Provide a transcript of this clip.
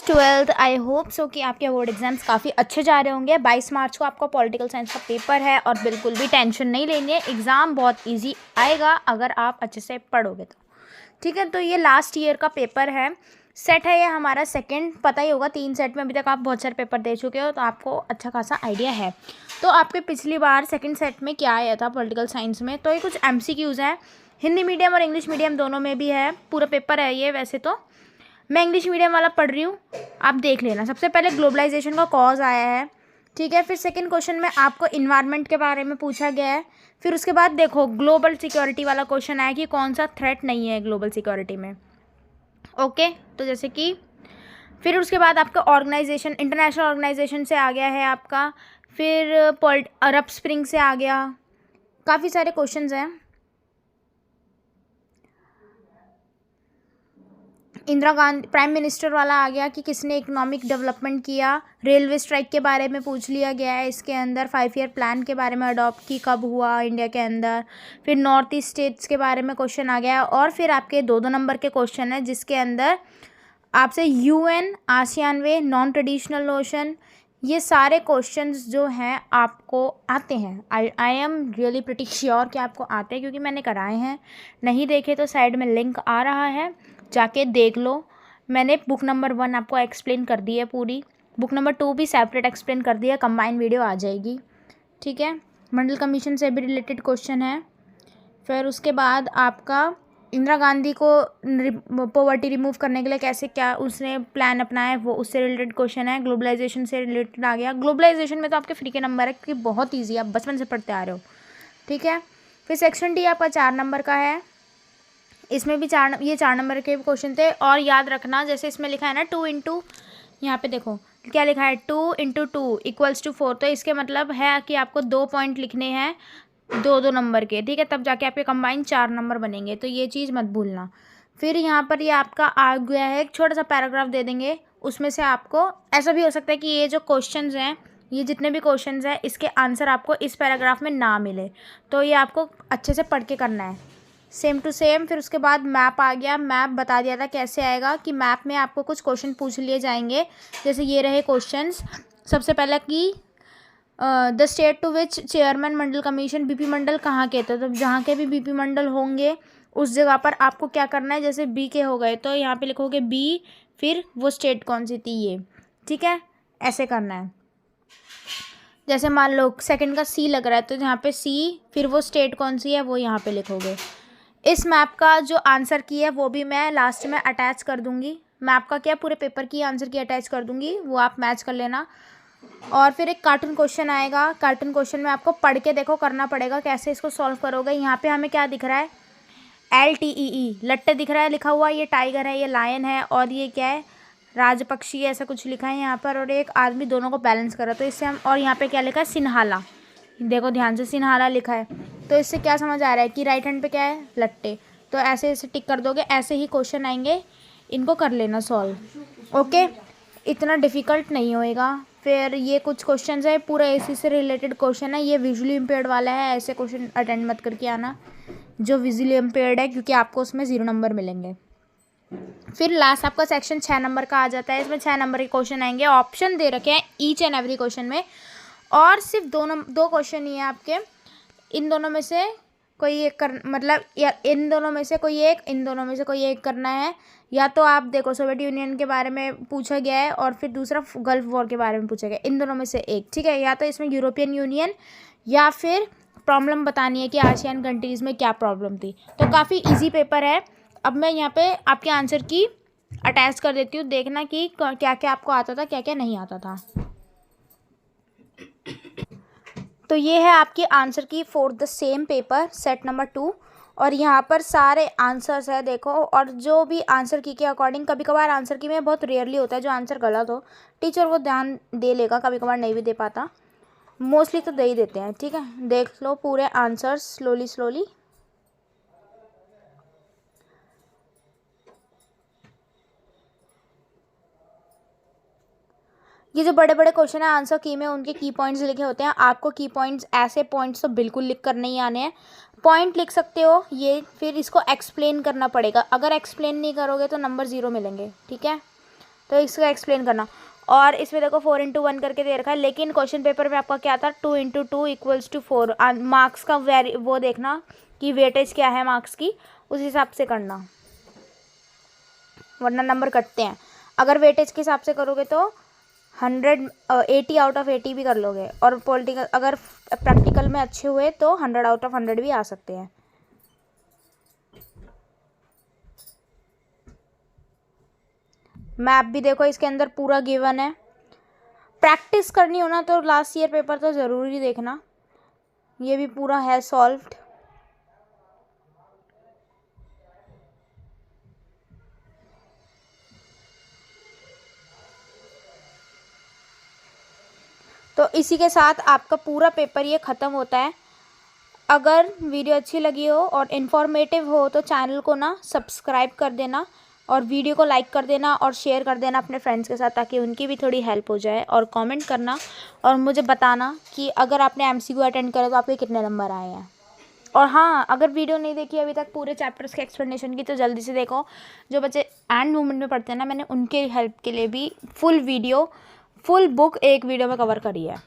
Twelfth. I hope so कि आपके board exams काफ़ी अच्छे जा रहे होंगे। 22 मार्च को आपका पॉलिटिकल साइंस का पेपर है और बिल्कुल भी टेंशन नहीं लेनी है, एग्ज़ाम बहुत इजी आएगा अगर आप अच्छे से पढ़ोगे तो। ठीक है, तो ये लास्ट ईयर का पेपर है, सेट है ये हमारा सेकंड, पता ही होगा 3 सेट में अभी तक आप बहुत सारे पेपर दे चुके हो तो आपको अच्छा खासा आइडिया है। तो आपके पिछली बार सेकंड सेट में क्या आया था पॉलिटिकल साइंस में, तो ये कुछ MCQs हैं, हिंदी मीडियम और इंग्लिश मीडियम दोनों में भी है, पूरा पेपर है ये। वैसे तो मैं इंग्लिश मीडियम वाला पढ़ रही हूँ, आप देख लेना। सबसे पहले ग्लोबलाइजेशन का कॉज आया है, ठीक है। फिर सेकंड क्वेश्चन में आपको इन्वायरमेंट के बारे में पूछा गया है। फिर उसके बाद देखो ग्लोबल सिक्योरिटी वाला क्वेश्चन आया कि कौन सा थ्रेट नहीं है ग्लोबल सिक्योरिटी में। ओके, तो जैसे कि फिर उसके बाद आपका ऑर्गेनाइजेशन, इंटरनेशनल ऑर्गेनाइजेशन से आ गया है आपका। फिर अरब स्प्रिंग से आ गया, काफ़ी सारे क्वेश्चंस हैं। इंदिरा गांधी प्राइम मिनिस्टर वाला आ गया कि किसने इकोनॉमिक डेवलपमेंट किया। रेलवे स्ट्राइक के बारे में पूछ लिया गया है इसके अंदर। 5 ईयर प्लान के बारे में अडॉप्ट की कब हुआ इंडिया के अंदर। फिर नॉर्थ ईस्ट स्टेट्स के बारे में क्वेश्चन आ गया। और फिर आपके 2-2 नंबर के क्वेश्चन है जिसके अंदर आपसे UN, आसियान वे, नॉन ट्रेडिशनल ओशन, ये सारे क्वेश्चंस जो हैं आपको आते हैं। I am really pretty sure कि आपको आते हैं क्योंकि मैंने कराए हैं। नहीं देखे तो साइड में लिंक आ रहा है, जाके देख लो। मैंने बुक नंबर 1 आपको एक्सप्लेन कर दी है पूरी, बुक नंबर 2 भी सेपरेट एक्सप्लेन कर दिया, कंबाइन वीडियो आ जाएगी, ठीक है। मंडल कमीशन से भी रिलेटेड क्वेश्चन है। फिर उसके बाद आपका इंदिरा गांधी को पॉवर्टी रिमूव करने के लिए कैसे क्या उसने प्लान अपनाया है, वो उससे रिलेटेड क्वेश्चन है। ग्लोबलाइजेशन से रिलेटेड आ गया। ग्लोबलाइजेशन में तो आपके फ्री के नंबर है क्योंकि बहुत ईजी है, आप बचपन से पढ़ते आ रहे हो, ठीक है। फिर सेक्शन D आपका 4 नंबर का है, इसमें भी 4 नंबर के क्वेश्चन थे। और याद रखना जैसे इसमें लिखा है ना 2 इंटू, यहाँ पे देखो क्या लिखा है 2 इंटू 2 इक्वल्स टू 4, तो इसके मतलब है कि आपको 2 पॉइंट लिखने हैं 2-2 नंबर के, ठीक है, तब जाके आपके कंबाइन 4 नंबर बनेंगे, तो ये चीज़ मत भूलना। फिर यहाँ पर ये आपका आ गया है, एक छोटा सा पैराग्राफ दे देंगे, उसमें से आपको ऐसा भी हो सकता है कि ये जो क्वेश्चंस हैं, ये जितने भी क्वेश्चंस हैं इसके आंसर आपको इस पैराग्राफ में ना मिले, तो ये आपको अच्छे से पढ़ के करना है, सेम टू सेम। फिर उसके बाद मैप आ गया, मैप बता दिया था कैसे आएगा कि मैप में आपको कुछ क्वेश्चन पूछ लिए जाएंगे। जैसे ये रहे क्वेश्चंस, सबसे पहला कि the state to which chairman Mandal commission, BP Mandal कहाँ के थे, तो जहाँ के भी बीपी मंडल होंगे उस जगह पर आपको क्या करना है, जैसे बी के हो गए तो यहाँ पे लिखोगे बी, फिर वो स्टेट कौन सी थी ये, ठीक है, ऐसे करना है। जैसे मान लो सेकंड का C लग रहा है तो यहाँ पे C, फिर वो स्टेट कौन सी है वो यहाँ पे लिखोगे। इस मैप का जो आंसर की है वो भी मैं लास्ट में अटैच कर दूंगी, मैप का क्या पूरे पेपर की आंसर की अटैच कर दूंगी, वो आप मैच कर लेना। और फिर एक कार्टून क्वेश्चन आएगा, कार्टून क्वेश्चन में आपको पढ़ के देखो करना पड़ेगा कैसे इसको सॉल्व करोगे। यहाँ पे हमें क्या दिख रहा है, LTEE लट्टे दिख रहा है लिखा हुआ, ये टाइगर है, ये लायन है, और ये क्या है राजपक्षी, ऐसा कुछ लिखा है यहाँ पर, और एक आदमी दोनों को बैलेंस कर रहा है, तो इससे हम, और यहाँ पे क्या लिखा है सिन्हाला, देखो ध्यान से सिन्हाला लिखा है, तो इससे क्या समझ आ रहा है कि राइट हैंड पे क्या है लट्टे, तो ऐसे ऐसे टिक कर दोगे, ऐसे ही क्वेश्चन आएंगे, इनको कर लेना सॉल्व, ओके, इतना डिफ़िकल्ट नहीं होएगा। फिर ये कुछ क्वेश्चंस है पूरा AC से रिलेटेड क्वेश्चन है, ये विजुअली इम्पेयर्ड वाला है, ऐसे क्वेश्चन अटेंड मत करके आना जो विजुअली इम्पेयर्ड है क्योंकि आपको उसमें 0 नंबर मिलेंगे। फिर लास्ट आपका सेक्शन 6 नंबर का आ जाता है, इसमें 6 नंबर के क्वेश्चन आएंगे, ऑप्शन दे रखे हैं ईच एंड एवरी क्वेश्चन में, और सिर्फ 2 क्वेश्चन ही है आपके, इन दोनों में से कोई एक कर, मतलब या इन दोनों में से कोई एक, इन दोनों में से कोई एक करना है। या तो आप देखो सोवियत यूनियन के बारे में पूछा गया है और फिर दूसरा गल्फ वॉर के बारे में पूछा गया, इन दोनों में से एक, ठीक है, या तो इसमें यूरोपियन यूनियन या फिर प्रॉब्लम बतानी है कि आसियान कंट्रीज़ में क्या प्रॉब्लम थी, तो काफ़ी ईजी पेपर है। अब मैं यहाँ पे आपके आंसर की अटैच कर देती हूँ, देखना कि क्या क्या आपको आता था क्या क्या नहीं आता था। तो ये है आपकी आंसर की for the same paper set number 2, और यहाँ पर सारे आंसर्स है देखो, और जो भी आंसर की के अकॉर्डिंग, कभी कभार आंसर की में बहुत रेयरली होता है जो आंसर गलत हो, टीचर वो ध्यान दे लेगा, कभी कभार नहीं भी दे पाता, मोस्टली तो दे ही देते हैं, ठीक है। देख लो पूरे आंसर्स स्लोली स्लोली। ये जो बड़े बड़े क्वेश्चन है आंसर की में उनके की पॉइंट्स लिखे होते हैं, आपको की पॉइंट्स ऐसे पॉइंट्स तो बिल्कुल लिख कर नहीं आने हैं, पॉइंट लिख सकते हो ये, फिर इसको एक्सप्लेन करना पड़ेगा, अगर एक्सप्लेन नहीं करोगे तो नंबर 0 मिलेंगे, ठीक है। तो इसका एक्सप्लेन करना। और इसमें देखो 4x1 करके दे रखा है, लेकिन क्वेश्चन पेपर में आपका क्या था 2x2 = 4। मार्क्स का वो देखना कि वेटेज क्या है मार्क्स की, उस हिसाब से करना, वरना नंबर कटते हैं। अगर वेटेज के हिसाब से करोगे तो 80 आउट ऑफ 80 भी कर लोगे, और पॉलिटिकल अगर प्रैक्टिकल में अच्छे हुए तो 100 आउट ऑफ 100 भी आ सकते हैं। मैप भी देखो इसके अंदर पूरा गिवन है। प्रैक्टिस करनी हो ना तो लास्ट ईयर पेपर तो ज़रूरी देखना, ये भी पूरा है सॉल्व्ड। तो इसी के साथ आपका पूरा पेपर ये ख़त्म होता है। अगर वीडियो अच्छी लगी हो और इन्फॉर्मेटिव हो तो चैनल को ना सब्सक्राइब कर देना, और वीडियो को लाइक कर देना और शेयर कर देना अपने फ्रेंड्स के साथ, ताकि उनकी भी थोड़ी हेल्प हो जाए। और कमेंट करना और मुझे बताना कि अगर आपने एमसीक्यू अटेंड करे तो आपके कितने नंबर आए हैं। और हाँ, अगर वीडियो नहीं देखी अभी तक पूरे चैप्टर्स के एक्सप्लेनेशन की, तो जल्दी से देखो। जो बच्चे एंड मोमेंट में पढ़ते हैं ना, मैंने उनके हेल्प के लिए भी फुल बुक एक वीडियो में कवर करी है।